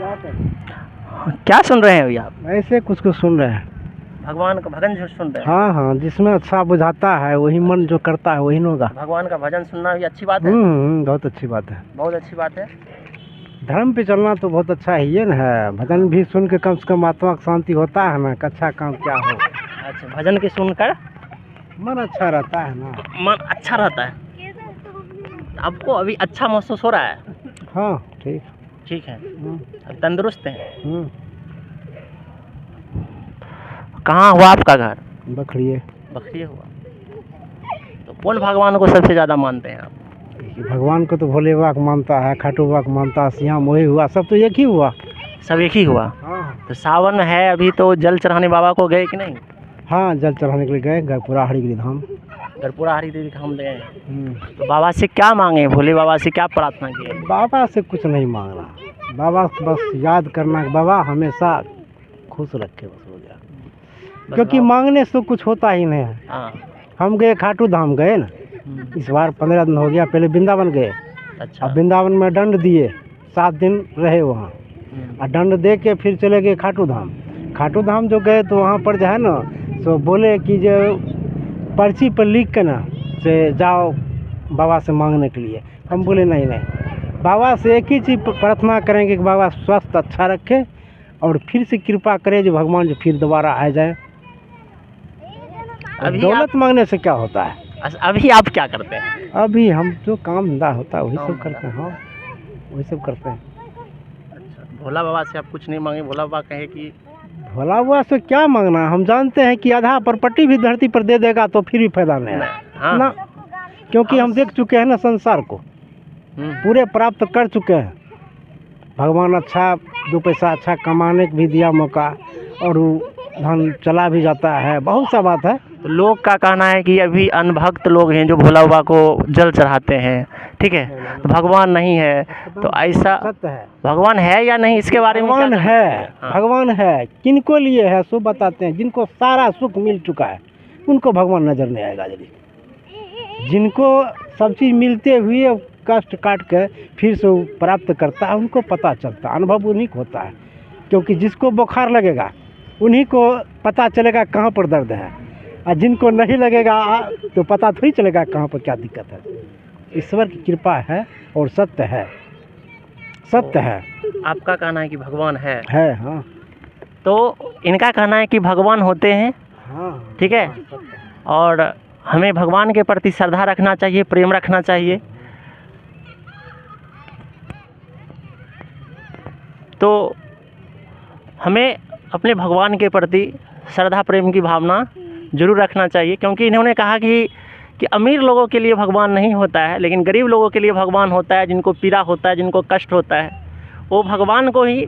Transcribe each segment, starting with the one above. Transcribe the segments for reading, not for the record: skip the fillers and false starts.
क्या सुन रहे हैं भैया आप? ऐसे कुछ सुन रहे हैं। भगवान का भजन जो सुन रहे हैं? हाँ हाँ, जिसमें अच्छा बुझाता है वही मन जो करता है वही होगा। भगवान का भजन सुनना भी अच्छी बात है। बहुत अच्छी बात है। बहुत अच्छी बात है। धर्म पे चलना तो बहुत अच्छा ही है ना। भजन भी सुन के कम से कम आत्मा की शांति होता है ना। अच्छा काम क्या हो। अच्छा, भजन के सुनकर मन अच्छा रहता है ना। मन अच्छा रहता है। आपको अभी अच्छा महसूस हो रहा है? हाँ ठीक। ठीक है, अब तंदुरुस्त हैं। कहाँ हुआ आपका घर? बखड़िए। बखरिए हुआ। तो कौन भगवान को सबसे ज़्यादा मानते हैं आप? भगवान को तो भोले बाबा को मानता है, खाटू बाबा को मानता है, श्याम वही हुआ, सब तो एक ही हुआ। सब एक ही हुआ। हाँ। तो सावन है अभी, तो जल चढ़ाने बाबा को गए कि नहीं? हाँ, जल चढ़ाने के लिए गए गढ़पुरा हरिगिरी धाम। गढ़पुरा हरिगिरी धाम गए। तो बाबा से क्या मांगे? भोले बाबा से क्या प्रार्थना किए? बाबा से कुछ नहीं मांगना, बाबा को बस याद करना कि बाबा हमेशा खुश रखे, बस हो गया। क्योंकि मांगने से तो कुछ होता ही नहीं है। हाँ। हम गए खाटू धाम गए ना, इस बार 15 दिन हो गया। पहले वृंदावन गए। अच्छा। अब वृंदावन में दंड दिए, 7 दिन रहे वहाँ। और दंड दे के फिर चले गए खाटू धाम। खाटू धाम जो गए तो वहाँ पर जो है ना, तो बोले कि जो पर्ची पर लिख के ना से जाओ बाबा से मांगने के लिए। हम बोले नहीं नहीं, बाबा से एक ही चीज़ प्रार्थना करेंगे कि बाबा स्वास्थ्य अच्छा रखे और फिर से कृपा करे जो भगवान जो फिर दोबारा आ जाए। दौलत मांगने से क्या होता है? अभी आप क्या करते हैं? अभी हम जो काम धंधा होता है वही सब करते हैं। हाँ, वही सब करते हैं। अच्छा, भोला बाबा से आप कुछ नहीं मांगे? भोला बाबा कहे कि भोला बाबा से क्या मांगना, हम जानते हैं कि आधा प्रॉपर्टी भी धरती पर दे देगा तो फिर भी फायदा नहीं है। हाँ। ना, क्योंकि हम देख चुके हैं ना संसार को, पूरे प्राप्त कर चुके हैं। भगवान अच्छा 2 पैसा अच्छा कमाने को भी दिया मौका, और धन चला भी जाता है, बहुत सा बात है। तो लोग का कहना है कि अभी अनभक्त लोग हैं जो भोला बाबा को जल चढ़ाते हैं, ठीक है, तो भगवान नहीं है। तो ऐसा सत्य है। भगवान है या नहीं, इसके बारे में भगवान है। हाँ। भगवान है, किनको लिए है सो बताते हैं। जिनको सारा सुख मिल चुका है उनको भगवान नजर नहीं आएगा। यदि जिनको सब चीज़ मिलते हुए कष्ट काट के फिर से प्राप्त करता है उनको पता चलता है, अनुभव उन्हीं को होता है। क्योंकि जिसको बुखार लगेगा उन्हीं को पता चलेगा कहाँ पर दर्द है, और जिनको नहीं लगेगा तो पता थोड़ी चलेगा कहाँ पर क्या दिक्कत है। ईश्वर की कृपा है और सत्य है। सत्य है। आपका कहना है कि भगवान है। हाँ। तो इनका कहना है कि भगवान होते हैं। हाँ, ठीक है। और हमें भगवान के प्रति श्रद्धा रखना चाहिए, प्रेम रखना चाहिए। तो हमें अपने भगवान के प्रति श्रद्धा प्रेम की भावना जरूर रखना चाहिए, क्योंकि इन्होंने कहा कि अमीर लोगों के लिए भगवान नहीं होता है, लेकिन गरीब लोगों के लिए भगवान होता है। जिनको पीड़ा होता है, जिनको कष्ट होता है, वो भगवान को ही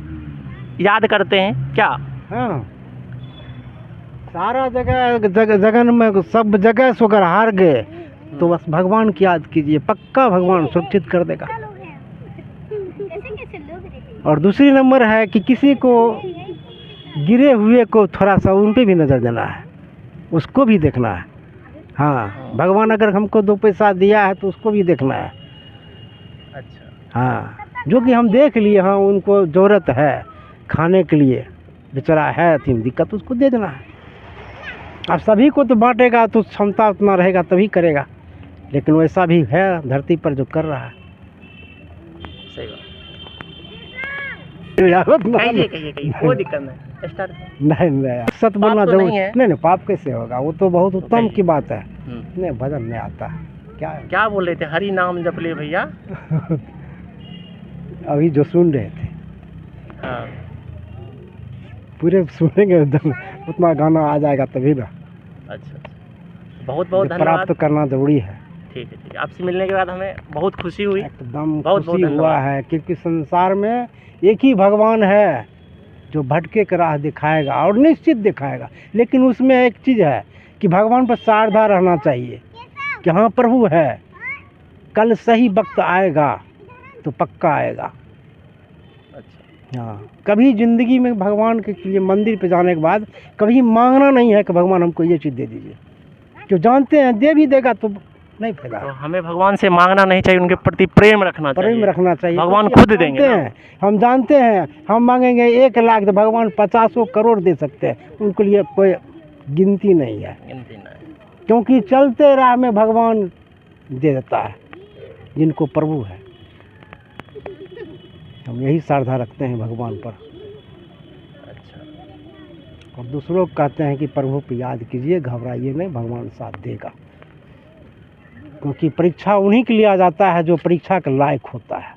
याद करते हैं। क्या? हाँ, सारा जगन में सब जगह से अगर हार गए तो बस भगवान की याद कीजिए, पक्का भगवान सुरक्षित कर देगा। और दूसरी नंबर है कि किसी को गिरे हुए को थोड़ा सा उन पे भी नज़र देना है, उसको भी देखना है। हाँ, भगवान अगर हमको 2 पैसा दिया है तो उसको भी देखना है। अच्छा। हाँ, जो कि हम देख लिए, हाँ उनको ज़रूरत है खाने के लिए, बेचारा है थी दिक्कत, उसको दे देना है। अब सभी को तो बांटेगा तो क्षमता उतना रहेगा तभी करेगा, लेकिन वैसा भी है धरती पर जो कर रहा है। सही बात। कहिए, कोई दिक्कत नहीं। नहीं, सच बोलना जरूर नहीं है। नहीं, पाप कैसे होगा, वो तो बहुत उत्तम की बात है। नहीं, भजन नहीं आता क्या बोल रहे थे? हरि नाम जप ले भैया। अभी जो सुन रहे थे। हाँ। पूरे सुनेंगे उतना गाना आ जाएगा तभी ना। अच्छा, बहुत बहुत धन्यवाद। प्राप्त करना जरूरी है। ठीक है, ठीक है। आपसे मिलने के बाद हमें बहुत खुशी हुई, एकदम बहुत खुशी हुआ है। क्योंकि संसार में एक ही भगवान है जो भटके का राह दिखाएगा, और निश्चित दिखाएगा। लेकिन उसमें एक चीज़ है कि भगवान पर श्रद्धा रहना चाहिए कि हाँ प्रभु है, कल सही वक्त आएगा तो पक्का आएगा। अच्छा। हाँ, कभी ज़िंदगी में भगवान के लिए मंदिर पे जाने के बाद कभी मांगना नहीं है कि भगवान हमको ये चीज़ दे दीजिए। जो जानते हैं दे भी देगा तो नहीं फायदा। तो हमें भगवान से मांगना नहीं चाहिए, उनके प्रति प्रेम रखना चाहिए। प्रेम रखना चाहिए। भगवान क्योंकि खुद हम देंगे जानते ना। हैं, हम जानते हैं हम मांगेंगे 1 लाख तो भगवान 50 करोड़ दे सकते हैं, उनके लिए कोई गिनती नहीं है। गिनती नहीं। क्योंकि चलते राह में भगवान दे देता है जिनको प्रभु है। हम यही श्रद्धा रखते हैं भगवान पर। अच्छा, और दूसरों को कहते हैं कि प्रभु पे याद कीजिए, घबराइए नहीं, भगवान साथ देगा। क्योंकि परीक्षा उन्हीं के लिए आ जाता है जो परीक्षा के लायक होता है,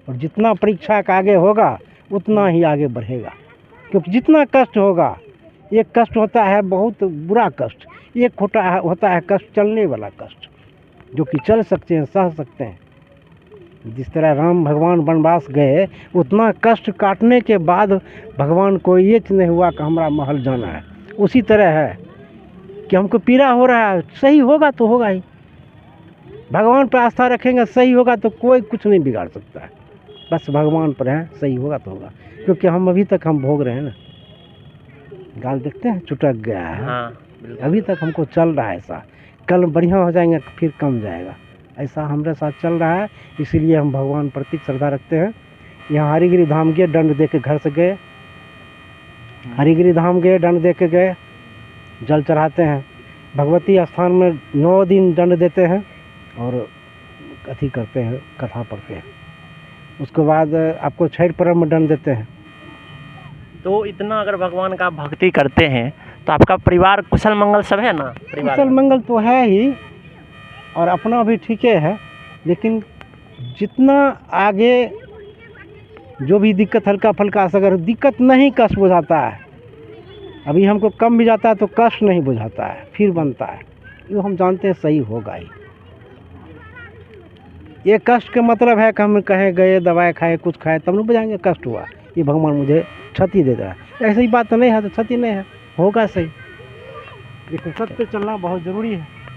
और जितना परीक्षा का आगे होगा उतना ही आगे बढ़ेगा। क्योंकि जितना कष्ट होगा, एक कष्ट होता है बहुत बुरा कष्ट, एक होता है कष्ट चलने वाला कष्ट, जो कि चल सकते हैं, सह सकते हैं। जिस तरह राम भगवान वनवास गए, उतना कष्ट काटने के बाद भगवान को ये नहीं हुआ कि हमारा महल जाना है। उसी तरह है कि हमको पीड़ा हो रहा है, सही होगा तो होगा ही। भगवान पर आस्था रखेंगे, सही होगा तो कोई कुछ नहीं बिगाड़ सकता है। बस भगवान पर है, सही होगा तो होगा। क्योंकि हम अभी तक हम भोग रहे हैं ना, गाल देखते हैं चुटक गया है। हाँ बिल्कुल। अभी तक हमको चल रहा है ऐसा, कल बढ़िया हो जाएंगे फिर कम जाएगा, ऐसा हमारे साथ चल रहा है। इसीलिए हम भगवान प्रति श्रद्धा रखते हैं। यहाँ हरिगिरी धाम गए, दंड दे के घर से गए, हरिगिरी धाम गए, दंड दे के गए, जल चढ़ाते हैं। भगवती स्थान में 9 दिन दंड देते हैं और अथी करते हैं, कथा पढ़ते हैं। उसके बाद आपको छठ पर्व में दंड देते हैं। तो इतना अगर भगवान का भक्ति करते हैं तो आपका परिवार कुशल मंगल सब है ना? परिवार कुशल मंगल तो है ही, और अपना भी ठीक है। लेकिन जितना आगे जो भी दिक्कत हल्का फुल्का से अगर दिक्कत नहीं कष्ट बुझाता है, अभी हमको कम भी जाता है तो कष्ट नहीं बुझाता है, फिर बनता है, ये हम जानते हैं सही होगा ही। ये कष्ट का मतलब है कि हम कहे गए दवाई खाए कुछ खाए तब नहीं बुझाएंगे कष्ट हुआ, ये भगवान मुझे क्षति दे रहा है। ऐसी बात तो नहीं है तो क्षति नहीं है, होगा सही। लेकिन सत्य पे चलना बहुत ज़रूरी है।